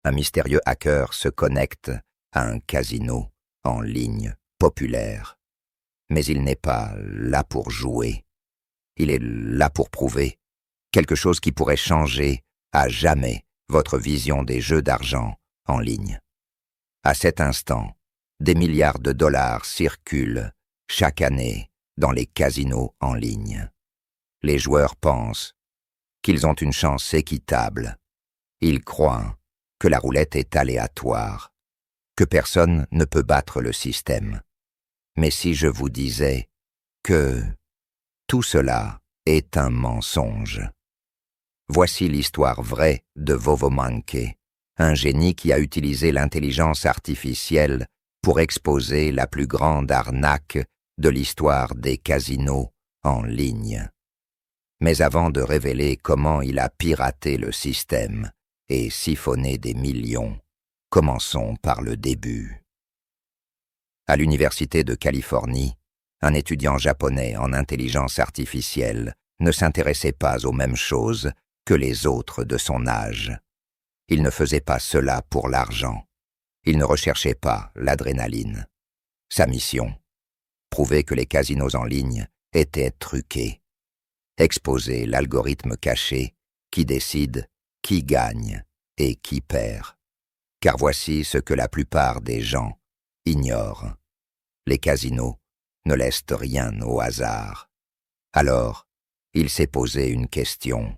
un mystérieux hacker se connecte à un casino en ligne populaire. Mais il n'est pas là pour jouer. Il est là pour prouver quelque chose qui pourrait changer à jamais votre vision des jeux d'argent en ligne. À cet instant, des milliards de dollars circulent chaque année dans les casinos en ligne. Les joueurs pensent qu'ils ont une chance équitable. Ils croient que la roulette est aléatoire, que personne ne peut battre le système. Mais si je vous disais que tout cela est un mensonge. Voici l'histoire vraie de Vovomanke, un génie qui a utilisé l'intelligence artificielle pour exposer la plus grande arnaque de l'histoire des casinos en ligne. Mais avant de révéler comment il a piraté le système et siphonné des millions, commençons par le début. À l'Université de Californie, un étudiant japonais en intelligence artificielle ne s'intéressait pas aux mêmes choses que les autres de son âge. Il ne faisait pas cela pour l'argent. Il ne recherchait pas l'adrénaline. Sa mission, prouver que les casinos en ligne étaient truqués. Exposer l'algorithme caché qui décide qui gagne et qui perd. Car voici ce que la plupart des gens ignorent. Les casinos ne laissent rien au hasard. Alors, il s'est posé une question.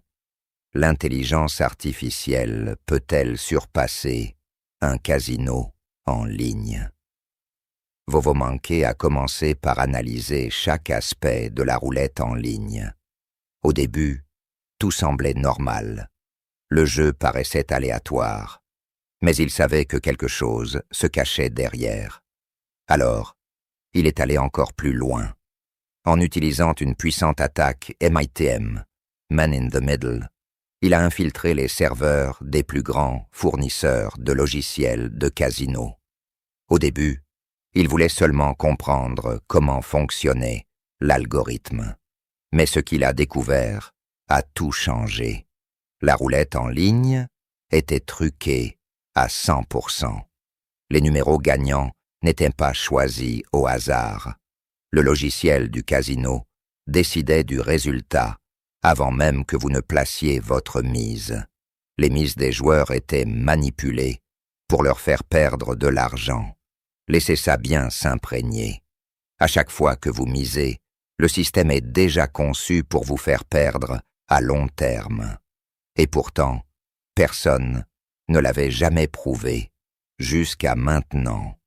L'intelligence artificielle peut-elle surpasser un casino en ligne? Vovomanke a commencé par analyser chaque aspect de la roulette en ligne. Au début, tout semblait normal. Le jeu paraissait aléatoire, mais il savait que quelque chose se cachait derrière. Alors, il est allé encore plus loin. En utilisant une puissante attaque MITM, Man in the Middle, il a infiltré les serveurs des plus grands fournisseurs de logiciels de casino. Au début, il voulait seulement comprendre comment fonctionnait l'algorithme. Mais ce qu'il a découvert a tout changé. La roulette en ligne était truquée à 100%. Les numéros gagnants n'étaient pas choisis au hasard. Le logiciel du casino décidait du résultat avant même que vous ne placiez votre mise. Les mises des joueurs étaient manipulées pour leur faire perdre de l'argent. Laissez ça bien s'imprégner. À chaque fois que vous misez, le système est déjà conçu pour vous faire perdre à long terme. Et pourtant, personne ne l'avait jamais prouvé, jusqu'à maintenant.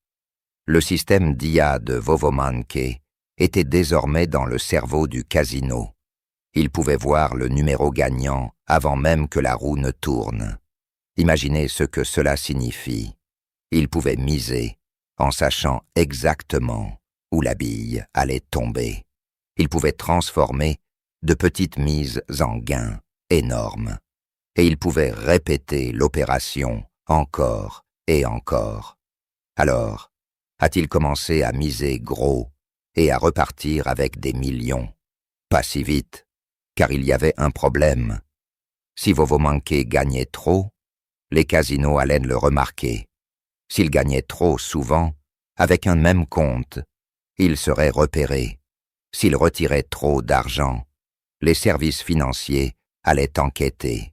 Le système d'IA de Vovomanke était désormais dans le cerveau du casino. Il pouvait voir le numéro gagnant avant même que la roue ne tourne. Imaginez ce que cela signifie. Il pouvait miser en sachant exactement où la bille allait tomber. Il pouvait transformer de petites mises en gains énormes. Et il pouvait répéter l'opération encore et encore. Alors, a-t-il commencé à miser gros et à repartir avec des millions? Pas si vite, car il y avait un problème. Si Vovomanke gagnait trop, les casinos allaient le remarquer. S'il gagnait trop souvent, avec un même compte, il serait repéré. S'il retirait trop d'argent, les services financiers allaient enquêter.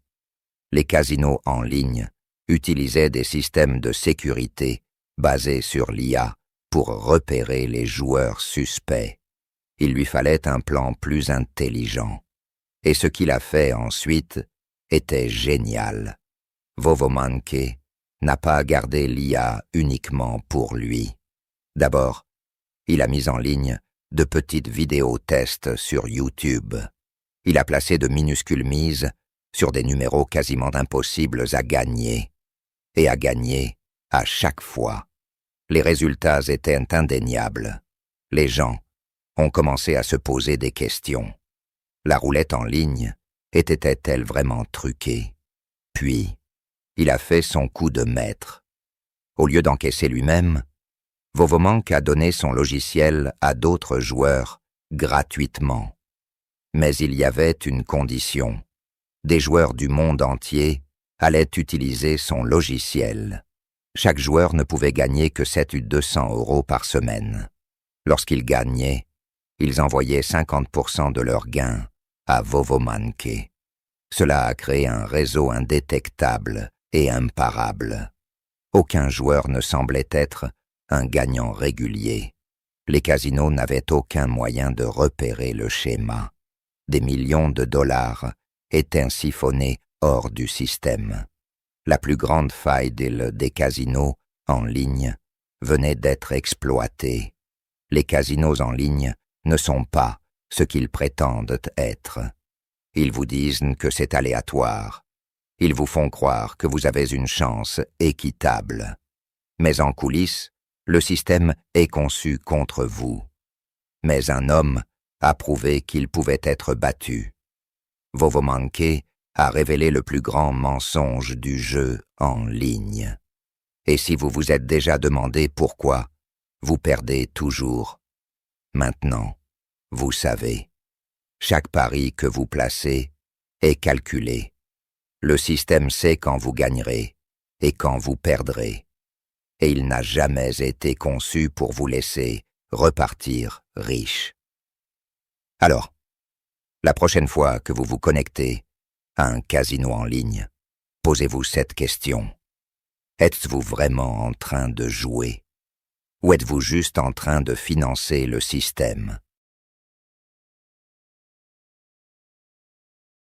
Les casinos en ligne utilisaient des systèmes de sécurité basés sur l'IA pour repérer les joueurs suspects. Il lui fallait un plan plus intelligent. Et ce qu'il a fait ensuite était génial. Vovomanke n'a pas gardé l'IA uniquement pour lui. D'abord, il a mis en ligne de petites vidéos tests sur YouTube. Il a placé de minuscules mises sur des numéros quasiment impossibles à gagner. Et à gagner à chaque fois. Les résultats étaient indéniables. Les gens ont commencé à se poser des questions. La roulette en ligne était-elle vraiment truquée? Puis, il a fait son coup de maître. Au lieu d'encaisser lui-même, Vovomanke a donné son logiciel à d'autres joueurs gratuitement. Mais il y avait une condition. Des joueurs du monde entier allait utiliser son logiciel. Chaque joueur ne pouvait gagner que 7 ou 200 € par semaine. Lorsqu'ils gagnaient, ils envoyaient 50% de leurs gains à Vovomanke. Cela a créé un réseau indétectable et imparable. Aucun joueur ne semblait être un gagnant régulier. Les casinos n'avaient aucun moyen de repérer le schéma. Des millions de dollars étaient siphonnés hors du système. La plus grande faille des casinos en ligne venait d'être exploitée. Les casinos en ligne ne sont pas ce qu'ils prétendent être. Ils vous disent que c'est aléatoire. Ils vous font croire que vous avez une chance équitable. Mais en coulisses, le système est conçu contre vous. Mais un homme a prouvé qu'il pouvait être battu. Vovomanke a révélé le plus grand mensonge du jeu en ligne. Et si vous vous êtes déjà demandé pourquoi, vous perdez toujours. Maintenant, vous savez. Chaque pari que vous placez est calculé. Le système sait quand vous gagnerez et quand vous perdrez. Et il n'a jamais été conçu pour vous laisser repartir riche. Alors, la prochaine fois que vous vous connectez à un casino en ligne, posez-vous cette question. Êtes-vous vraiment en train de jouer? Ou êtes-vous juste en train de financer le système?